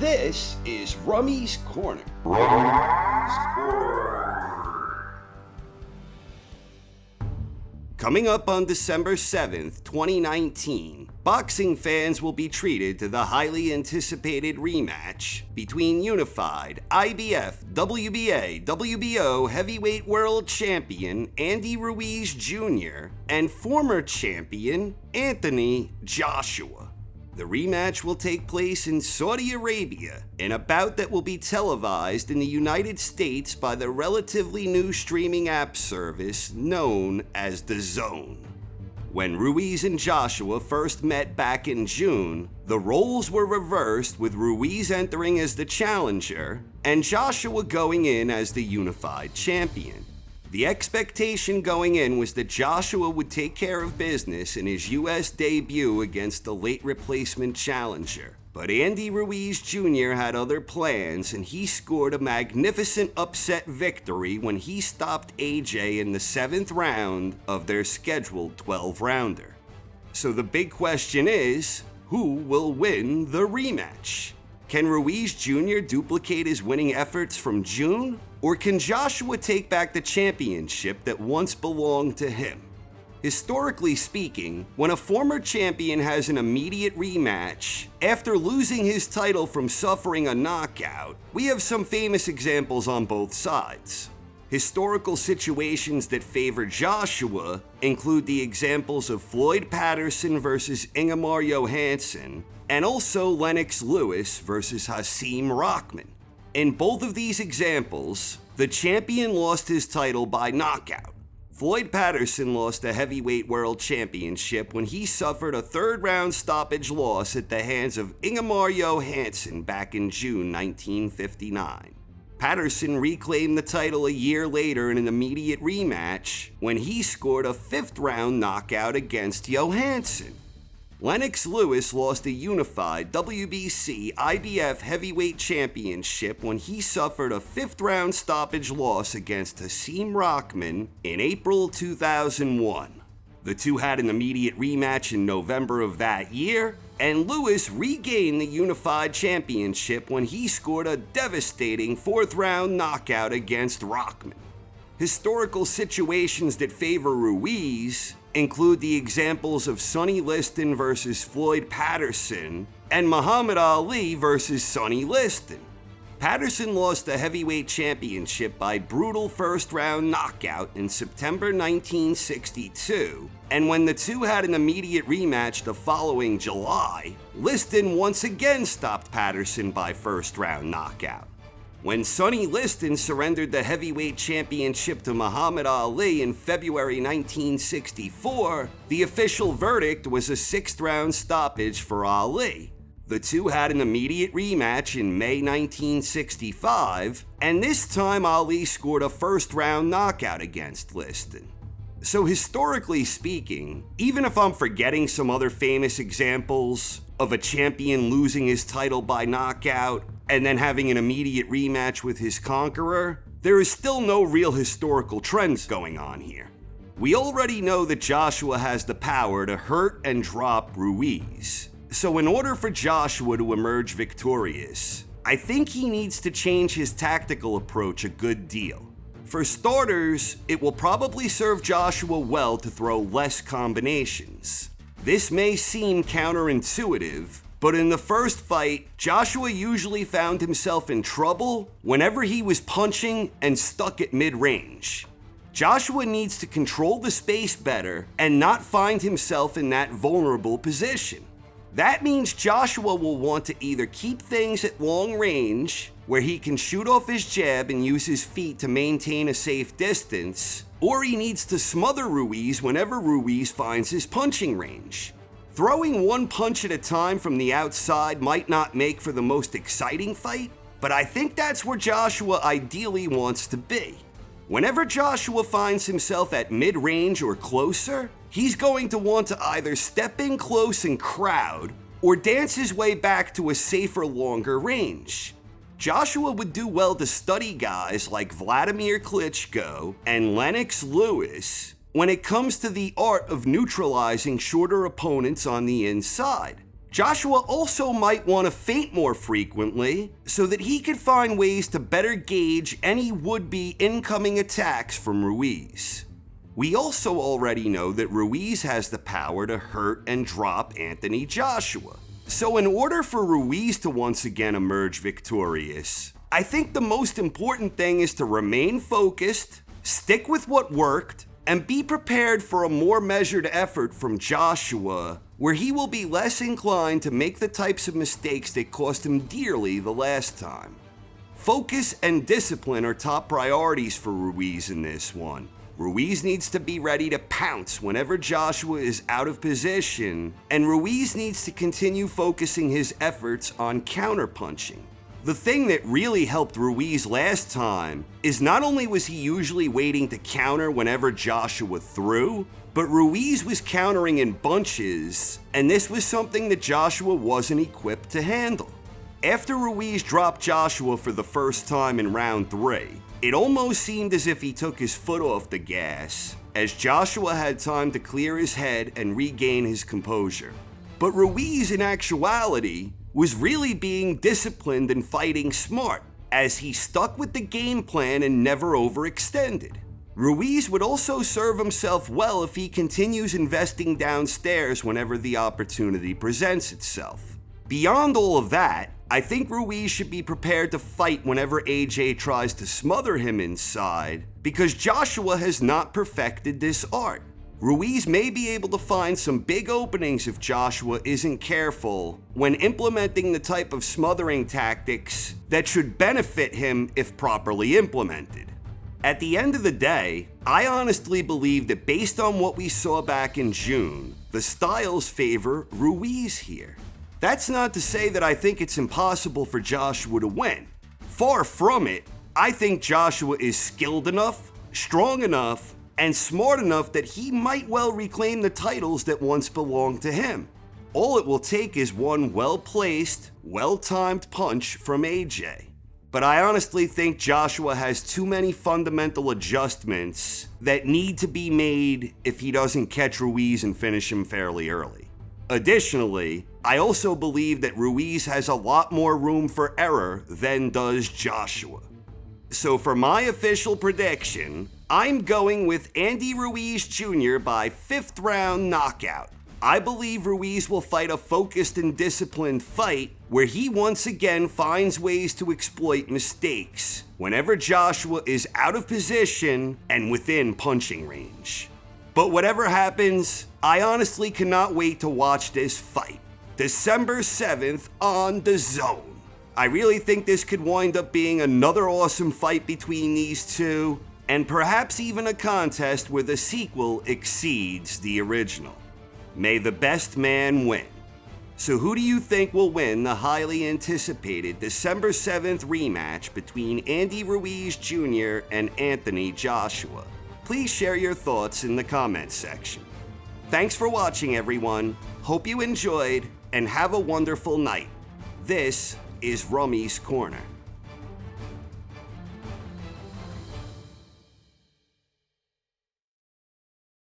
This is Rummy's Corner. Coming up on December 7th, 2019, boxing fans will be treated to the highly anticipated rematch between unified IBF, WBA, WBO heavyweight world champion Andy Ruiz Jr. and former champion Anthony Joshua. The rematch will take place in Saudi Arabia in a bout that will be televised in the United States by the relatively new streaming app service known as The Zone. When Ruiz and Joshua first met back in June, the roles were reversed, with Ruiz entering as the challenger and Joshua going in as the unified champion. The expectation going in was that Joshua would take care of business in his US debut against the late replacement challenger. But Andy Ruiz Jr. had other plans, and he scored a magnificent upset victory when he stopped AJ in the 7th round of their scheduled 12-rounder. So the big question is, who will win the rematch? Can Ruiz Jr. duplicate his winning efforts from June? Or can Joshua take back the championship that once belonged to him? Historically speaking, when a former champion has an immediate rematch after losing his title from suffering a knockout, we have some famous examples on both sides. Historical situations that favor Joshua include the examples of Floyd Patterson versus Ingemar Johansson, and also Lennox Lewis versus Hasim Rahman. In both of these examples, the champion lost his title by knockout. Floyd Patterson lost the heavyweight world championship when he suffered a 3rd-round stoppage loss at the hands of Ingemar Johansson back in June 1959. Patterson reclaimed the title a year later in an immediate rematch when he scored a 5th-round knockout against Johansson. Lennox Lewis lost a unified WBC IBF heavyweight championship when he suffered a 5th-round stoppage loss against Hasim Rahman in April 2001. The two had an immediate rematch in November of that year, and Lewis regained the unified championship when he scored a devastating 4th-round knockout against Rahman. Historical situations that favor Ruiz include the examples of Sonny Liston versus Floyd Patterson and Muhammad Ali versus Sonny Liston. Patterson lost the heavyweight championship by brutal 1st-round knockout in September 1962, and when the two had an immediate rematch the following July, Liston once again stopped Patterson by 1st-round knockout. When Sonny Liston surrendered the heavyweight championship to Muhammad Ali in February 1964, the official verdict was a 6th-round stoppage for Ali. The two had an immediate rematch in May 1965, and this time Ali scored a 1st-round knockout against Liston. So historically speaking, even if I'm forgetting some other famous examples of a champion losing his title by knockout and then having an immediate rematch with his conqueror, there is still no real historical trends going on here. We already know that Joshua has the power to hurt and drop Ruiz. So in order for Joshua to emerge victorious, I think he needs to change his tactical approach a good deal. For starters, it will probably serve Joshua well to throw less combinations. This may seem counterintuitive, but in the first fight, Joshua usually found himself in trouble whenever he was punching and stuck at mid-range. Joshua needs to control the space better and not find himself in that vulnerable position. That means Joshua will want to either keep things at long range, where he can shoot off his jab and use his feet to maintain a safe distance, or he needs to smother Ruiz whenever Ruiz finds his punching range. Throwing one punch at a time from the outside might not make for the most exciting fight, but I think that's where Joshua ideally wants to be. Whenever Joshua finds himself at mid-range or closer, he's going to want to either step in close and crowd, or dance his way back to a safer, longer range. Joshua would do well to study guys like Vladimir Klitschko and Lennox Lewis when it comes to the art of neutralizing shorter opponents on the inside. Joshua also might want to feint more frequently so that he could find ways to better gauge any would-be incoming attacks from Ruiz. We also already know that Ruiz has the power to hurt and drop Anthony Joshua. So in order for Ruiz to once again emerge victorious, I think the most important thing is to remain focused, stick with what worked, and be prepared for a more measured effort from Joshua, where he will be less inclined to make the types of mistakes that cost him dearly the last time. Focus and discipline are top priorities for Ruiz in this one. Ruiz needs to be ready to pounce whenever Joshua is out of position, and Ruiz needs to continue focusing his efforts on counterpunching. The thing that really helped Ruiz last time is not only was he usually waiting to counter whenever Joshua threw, but Ruiz was countering in bunches, and this was something that Joshua wasn't equipped to handle. After Ruiz dropped Joshua for the first time in round 3, it almost seemed as if he took his foot off the gas, as Joshua had time to clear his head and regain his composure. But Ruiz, in actuality, was really being disciplined and fighting smart, as he stuck with the game plan and never overextended. Ruiz would also serve himself well if he continues investing downstairs whenever the opportunity presents itself. Beyond all of that, I think Ruiz should be prepared to fight whenever AJ tries to smother him inside, because Joshua has not perfected this art. Ruiz may be able to find some big openings if Joshua isn't careful when implementing the type of smothering tactics that should benefit him if properly implemented. At the end of the day, I honestly believe that based on what we saw back in June, the styles favor Ruiz here. That's not to say that I think it's impossible for Joshua to win. Far from it. I think Joshua is skilled enough, strong enough, and smart enough that he might well reclaim the titles that once belonged to him. All it will take is one well-placed, well-timed punch from AJ. But I honestly think Joshua has too many fundamental adjustments that need to be made if he doesn't catch Ruiz and finish him fairly early. Additionally, I also believe that Ruiz has a lot more room for error than does Joshua. So for my official prediction, I'm going with Andy Ruiz Jr. by 5th round knockout. I believe Ruiz will fight a focused and disciplined fight where he once again finds ways to exploit mistakes whenever Joshua is out of position and within punching range. But whatever happens, I honestly cannot wait to watch this fight. December 7th on DAZN. I really think this could wind up being another awesome fight between these two, and perhaps even a contest where the sequel exceeds the original. May the best man win. So who do you think will win the highly anticipated December 7th rematch between Andy Ruiz Jr. and Anthony Joshua? Please share your thoughts in the comments section. Thanks for watching, everyone. Hope you enjoyed, and have a wonderful night. This is Rummy's Corner.